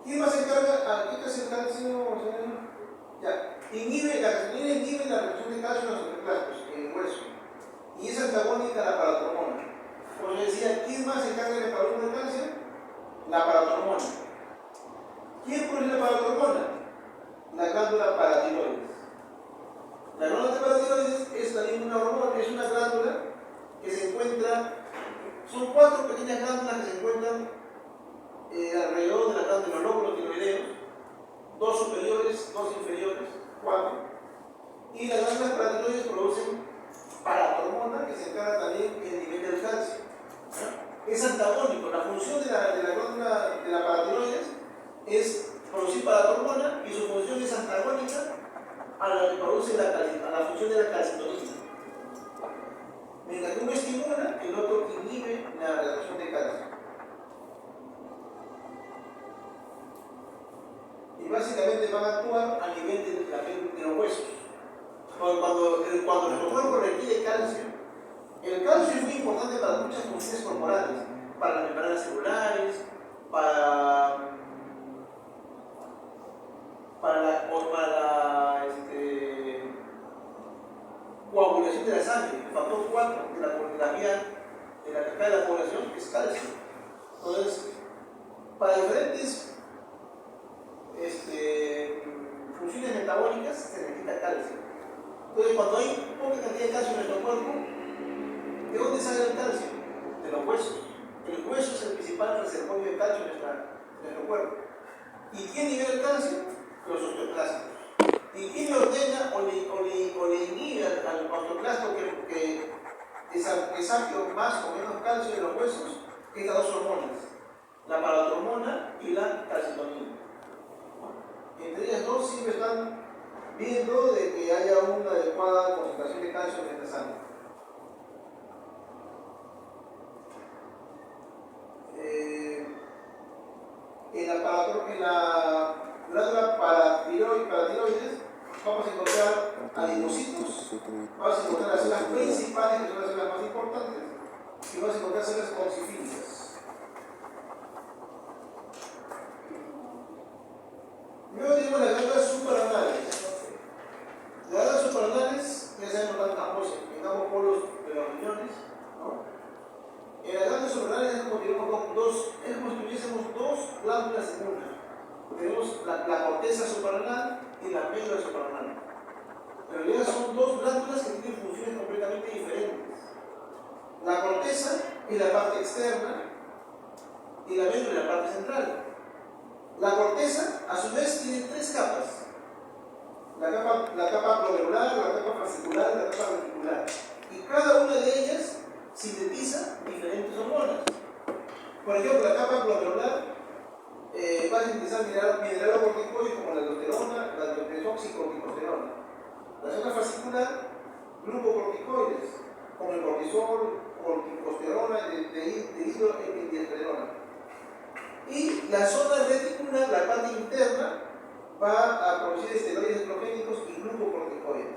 ¿Quién más se encarga? ¿Qué hace el calcio? Ya, la calcitonina inhibe la reducción de calcio en los osteoclastos, en el hueso, y es antagónica a la paratormona. Como les decía, ¿quién más se encarga del metabolismo del calcio? La paratormona. ¿Quién produce la paratormona? La glándula paratiroides. La glándula paratiroides es también una hormona, es una glándula que se encuentra, son 4 pequeñas glándulas que se encuentran alrededor de la glándula de los lóbulos tiroideos, 2 superiores, 2 inferiores, 4. Y las glándulas paratiroides producen paratormona que se encarga también del nivel del calcio. Es antagónico, la función de la glándula de la paratiroides es producir paratormona y su función es antagónica a la que produce a la función de la calcitonina. Mientras que uno estimula, el otro inhibe la reducción de calcio. Y básicamente van a actuar a nivel de los huesos. Cuando nuestro cuerpo requiere calcio, el calcio es muy importante para muchas funciones corporales, para las membranas celulares, para la coagulación de la sangre. El factor 4 de la vía de la cascada de la coagulación es calcio. Entonces, para diferentes funciones metabólicas se necesita calcio. Entonces, cuando hay poca cantidad de calcio en nuestro cuerpo, ¿de dónde sale el calcio? De los huesos. El hueso es el principal reservorio de calcio en nuestro cuerpo. ¿Y quién libera el calcio? Los osteoclastos. ¿Y quién le ordena o le inhibe al osteoclasto que saque más o menos calcio de los huesos? Estas 2 hormonas, la paratormona y la calcitonina. Entre ellas 2 siempre están viendo de que haya una adecuada concentración de calcio en nuestra sangre. En la glándula paratiroides vamos a encontrar adipocitos, vamos a encontrar las células principales, que son las células más importantes, y vamos a encontrar células oxifílicas. Luego tenemos las glándulas suprarrenales. Las glándulas suprarrenales, ya sabemos, en ambos polos de los riñones, ¿no? En las glándulas suprarrenales es como si tuviésemos 2 glándulas en una. Tenemos la corteza suprarrenal y la médula suprarrenal. En realidad son 2 glándulas que tienen funciones completamente diferentes. La corteza es la parte externa y la médula es la parte central. La corteza, a su vez, tiene 3 capas. La capa glomerular, la capa fascicular y la capa reticular. Y cada una de ellas sintetiza diferentes hormonas. Por ejemplo, la capa glomerular va a sintetizar mineralocorticoides como la aldosterona, la desoxicorticosterona. La zona fascicular, glucocorticoides como el cortisol, corticosterona y dehidroepiandrosterona. Y la zona reticular, la parte interna, va a producir esteroides estrogénicos y glucocorticoides.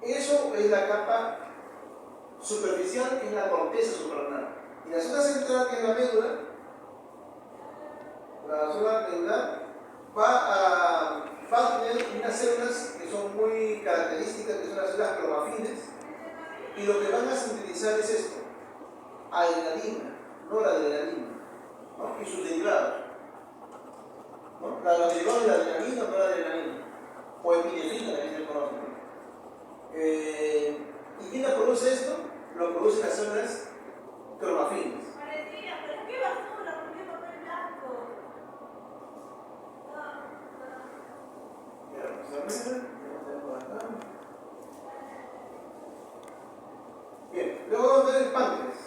Eso es la capa superficial, que es la corteza suprarrenal. Y la zona central, que es la médula, va a tener unas células que son muy características, que son las células cromafines, y lo que van a sintetizar es esto: adrenalina, noradrenalina, ¿no? Y sus derivados. ¿no? La derivada de la adrenalina o no la adrenalina, o epinefrina, también se conoce, ¿no? ¿Y quién la produce esto? Lo producen las células cromafinas. Parecía, pero qué basura, ¿por qué papel blanco? Ya, vamos a ver. Vamos a ver por acá. Bien, luego vamos a ver el páncreas.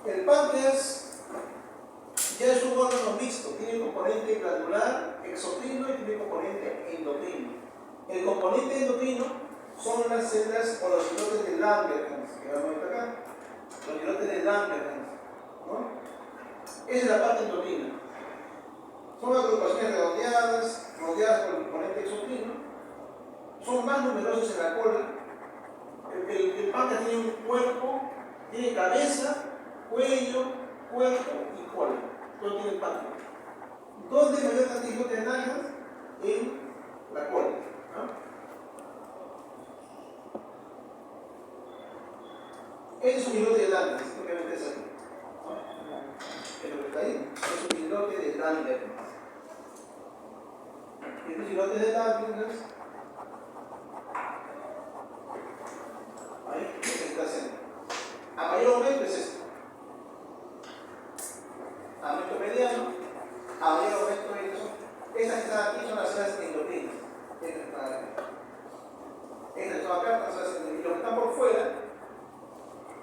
El páncreas ya es un órgano mixto, tiene componente glandular, exocrino y tiene componente endocrino. El componente endocrino son las células o los islotes de Langerhans, que vamos a ver acá, los islotes de Langerhans, ¿no? Esa es la parte endocrina. Son agrupaciones redondeadas, rodeadas por el componente exocrino, son más numerosos en la cola. El páncreas tiene un cuerpo, tiene cabeza, cuello, cuerpo y cola. Todo tiene el páncreas. ¿Dónde mayor cantidad de islotes de Langerhans? En la cola, ¿no? Es un islote de Langerhans, obviamente es aquí, ¿no? Es lo que está ahí, es un islote de Langerhans. Y estos islotes de Langerhans, ahí, lo que se está haciendo. A mayor aumento es esto. Aumento mediano, a mayor aumento es eso. Estas que están aquí son las células endocrinas. Estas que están aquí. Estas que están acá son las células endocrinas. Y los que están por fuera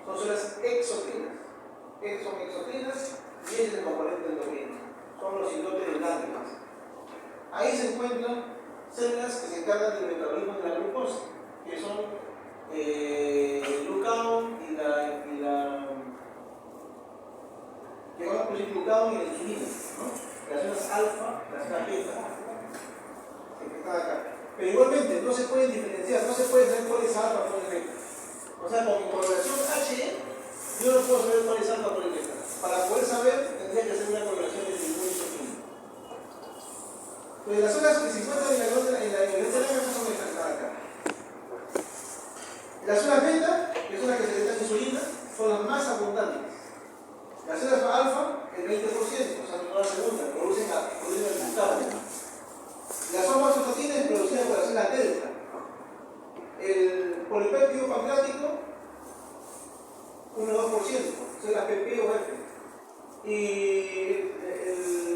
son células exocrinas. Estas son exocrinas y ese es el componente endocrino. Son los islotes de Langerhans. Ahí se encuentran células que se encargan del metabolismo de la glucosa, que son el glucagón y la que van a producir glucagón y la insulina, ¿no? Las células alfa, las células beta, que están acá. Pero igualmente no se pueden diferenciar, no se puede saber cuál es alfa, cuál es beta. O sea, con mi correlación H, yo no puedo saber cuál es alfa, cuál es beta. Para poder saber, tendría que hacer una correlación de ningún insulina. Pues las células que se encuentran en la glándola son estas que están acá. Las células beta, que son las que secretan insulina, son las más abundantes. Las células alfa, el 20%, o sea, no la segunda, producen el glucagón. Las somatostatina es producida por las células delta. El polipéptido pancreático, 1 o 2%, células PP o F. Y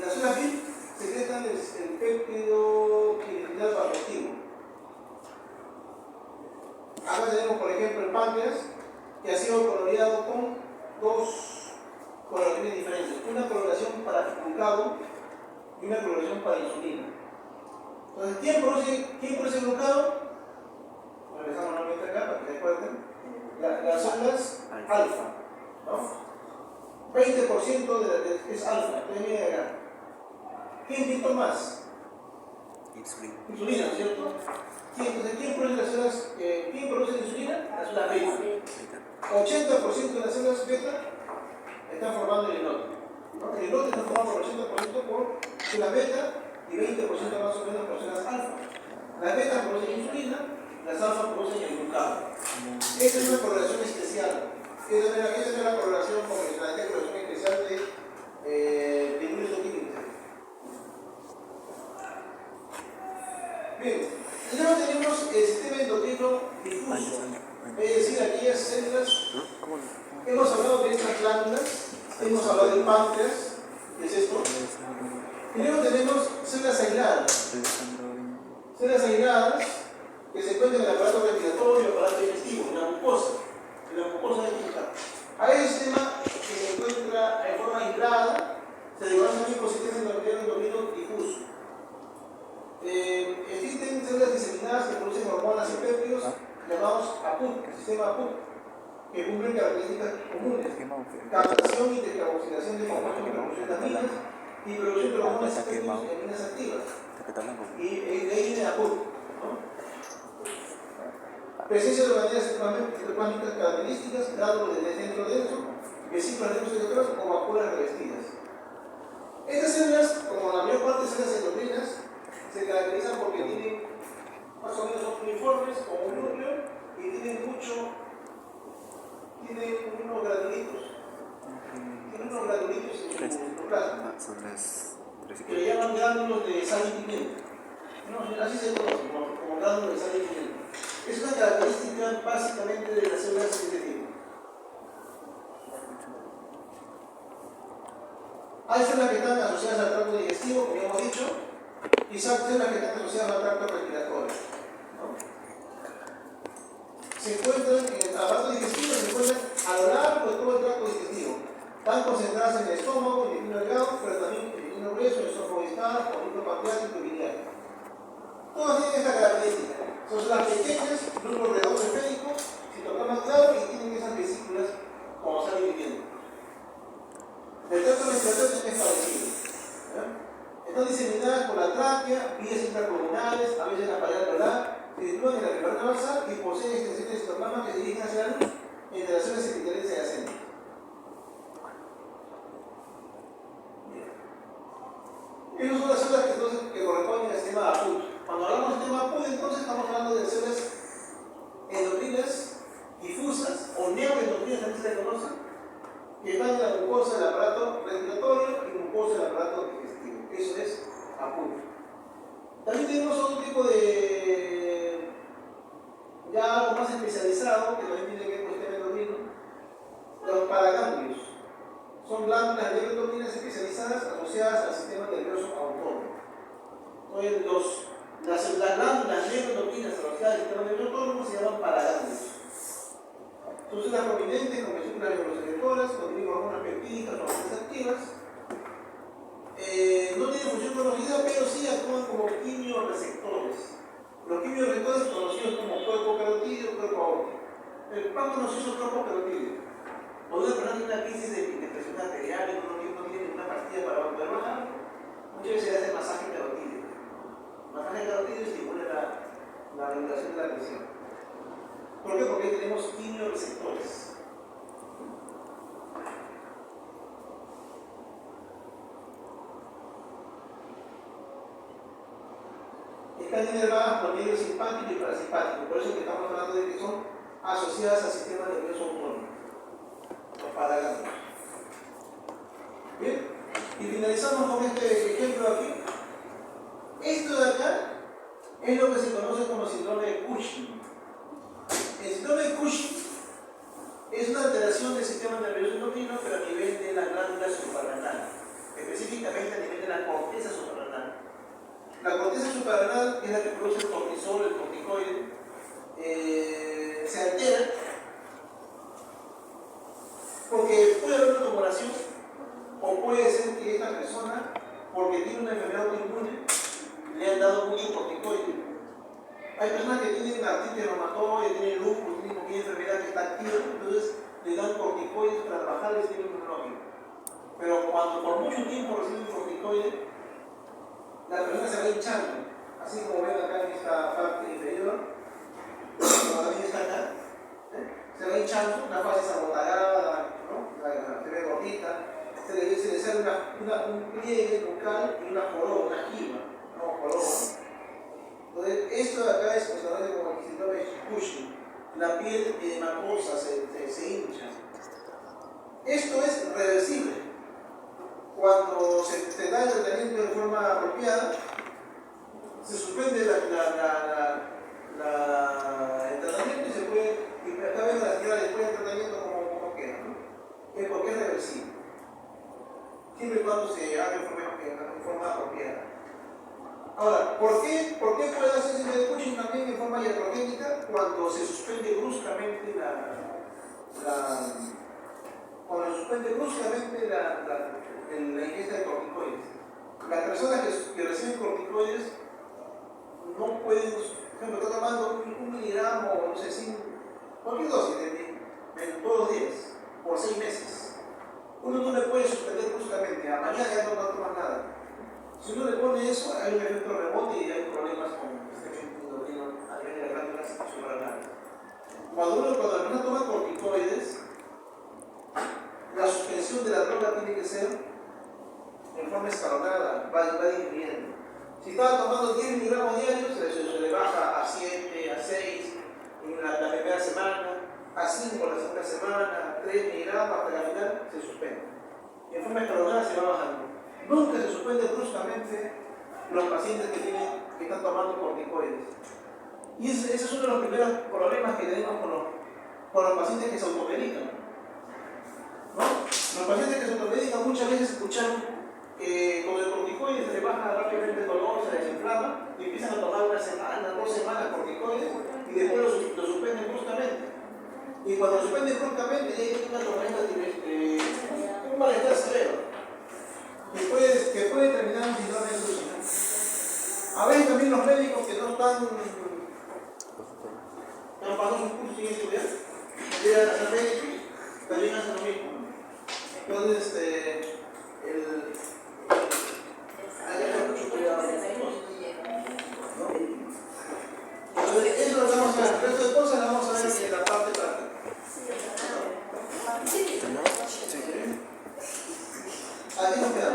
las células BIP secretan el péptido quirosinal vasoactivo. Acá tenemos, por ejemplo, el páncreas, que ha sido coloreado con dos coloraciones diferentes. Una coloración para glucagón y una coloración para insulina. Entonces, ¿quién produce glucagón? Regresamos nuevamente acá para que recuerden. Las células alfa, ¿no? 20% es alfa, entonces miren acá. ¿Quién inyectó más? Insulina, ¿no es cierto? Sí, entonces, ¿quién produce las células? ¿Quién produce la insulina? Las células beta. 80% de las células beta están formando el islote, ¿no? El islote está formado por 80% por células beta y 20% más o menos por células alfa. Las beta producen insulina, las alfa producen el glucagón. Esta es una correlación especial. Esta es una correlación convencional, esta es una correlación especial de imunohistoquímica. Bien, y luego tenemos el sistema endocrino difuso, es decir, aquellas células. Hemos hablado de estas glándulas, hemos hablado del páncreas, que es esto. Y luego tenemos células aisladas. Células aisladas que se encuentran en el aparato respiratorio, el aparato digestivo, en la mucosa de quinta. A ese sistema que se encuentra en forma aislada, se denomina también por sistema endocrino difuso. Existen células diseminadas que producen hormonas y péptidos llamados APUT, el sistema APUT, que cumplen características comunes: captación y descarboxilación de compuestos que producen aminas y producción de hormonas y péptidos y aminas activas. Y de ahí viene APUT, ¿no? Presencia de organelles citoplánicas características, grado de centro denso, vesículas denso o vacuolas revestidas. Estas células, como la mayor parte de células endocrinas, se caracterizan porque tienen más o menos uniformes como un núcleo y tienen unos granulitos. Tienen unos granulitos en su citoplasma. que le llaman gránulos de sal y pimienta. No, así se conoce, como gránulos de sal y pimienta. Es una característica básicamente de las células de este tipo. Hay células que están asociadas al tracto digestivo, como ya hemos dicho, y células que están asociadas al tracto respiratorio, ¿no? Se encuentran en el aparato digestivo, se encuentran a lo largo de todo el tracto digestivo. Están concentradas en el estómago, en el intestino delgado, pero también en el intestino grueso, en el esófago distal, conducto pancreático y biliar. Todas tienen esta característica. Son células pequeñas, núcleo redondo esférico, citoplasma claro y tienen esas vesículas como sal y pimienta. El tracto respiratorio es parecido. Están diseminadas por la tráquea, vías intrapulmonares, a veces la pared alveolar, se sitúan en la membrana basal y poseen extensiones de citoplasma que se dirigen hacia la luz entre las células epiteliales adyacentes. Esas son las células que corresponden al sistema APUT. Cuando hablamos del sistema APUT, entonces estamos hablando de células endocrinas difusas o neuroendocrinas, también se le conoce, que están en la mucosa del aparato respiratorio y mucosa del aparato digestivo. Eso es APUT. También tenemos otro tipo de ya algo más especializado, que también tiene que ver con el sistema endocrino, los paraganglios. Son glándulas neuroendocrinas especializadas asociadas al sistema nervioso autónomo. Entonces, las glándulas neuroendocrinas asociadas al sistema nervioso autónomo se llaman paraganglios. Son células prominentes con vesículas neuroreceptoras, contienen hormonas peptídicas o hormonas activas. No tienen función conocida, pero sí actúan como quimioreceptores. Los quimioreceptores conocidos como cuerpo carotídeo o cuerpo aórtico. El más conocido es el cuerpo carotídeo. Cuando una persona tiene una crisis de presión arterial y no tiene ninguna pastilla para poder bajar, muchas veces se hace masaje carotídeo. El masaje carotídeo estimula la regulación de la presión. ¿Por qué? Porque tenemos quimioreceptores. Están inervadas por medio simpático y parasimpático, por eso que estamos hablando de que son asociadas al sistema nervioso autónomo, los paraganglios. Bien, y finalizamos con este ejemplo aquí. Esto de acá es lo que se conoce como síndrome de Cushing. El síndrome de Cushing es una alteración del sistema nervioso endocrino, pero a nivel de la glándula suprarrenal, específicamente a nivel de la corteza suprarrenal. La corteza suprarrenal es la que produce el cortisol, el corticoide, se altera porque puede haber una tumoración o puede ser que esta persona, porque tiene una enfermedad autoinmune, le han dado mucho corticoide. Hay personas que tienen artritis reumatoide, tienen lupus, tienen cualquier enfermedad que está activa, entonces le dan corticoides para bajar el sistema inmunológico. Pero cuando por mucho tiempo reciben corticoide, la persona se va hinchando, así como ven acá en esta parte inferior, como también está acá, se va hinchando, una fase sabotagada, ¿no? Se ve gordita, se le sale un pliegue bucal y una joroba, una esquiva, no joroba. Entonces, esto de acá es considerado como el síndrome de Cushing, la piel edematosa se hincha. Esto es reversible. Cuando se da el tratamiento de forma apropiada, se suspende el tratamiento y se puede, y cada vez la señora después del tratamiento como queda, ¿no? Porque es reversible, siempre y cuando se haga en forma apropiada. Ahora, ¿por qué puede darse síndrome de Cushing también en forma iatrogénica cuando se suspende bruscamente la ingesta de corticoides? Las personas que reciben corticoides no pueden, por ejemplo, está tomando un miligramo o no sé, cualquier dosis todos los días, por 6 meses. Uno no le puede suspender bruscamente, a mañana ya no toma nada. Si uno le pone eso, hay un efecto rebote y hay problemas con el sistema endocrino a nivel de las glándulas suprarrenales. Cuando la persona toma corticoides, la suspensión de la droga tiene que ser en forma escalonada, va disminuyendo. Si estaba tomando 10 miligramos diarios, se le baja a 7, a 6 en la primera semana, a 5 la segunda semana, a 3 miligramos hasta que al final se suspende. En forma escalonada se va bajando. Nunca se suspende bruscamente los pacientes que están tomando corticoides. Y ese es uno de los primeros problemas que tenemos con los pacientes que se automedican, ¿no? Los pacientes que se automedican muchas veces escuchan que con el corticoide se le baja rápidamente el dolor, se desinflama y empiezan a tomar una semana, 2 semanas corticoides y después lo suspenden bruscamente. Y cuando lo suspenden bruscamente ya hay una tormenta, un malestar severo que puede terminar en síndrome de suicidio. A veces también los médicos que no están pasando sus cursos sin estudiar, llegan a ser médicos, también hacen lo mismo. Entonces, hay que tener mucho cuidado con esas cosas, ¿no? Entonces, eso lo vamos a ver, el resto de cosas las vamos a ver en la parte práctica. Aquí nos quedamos.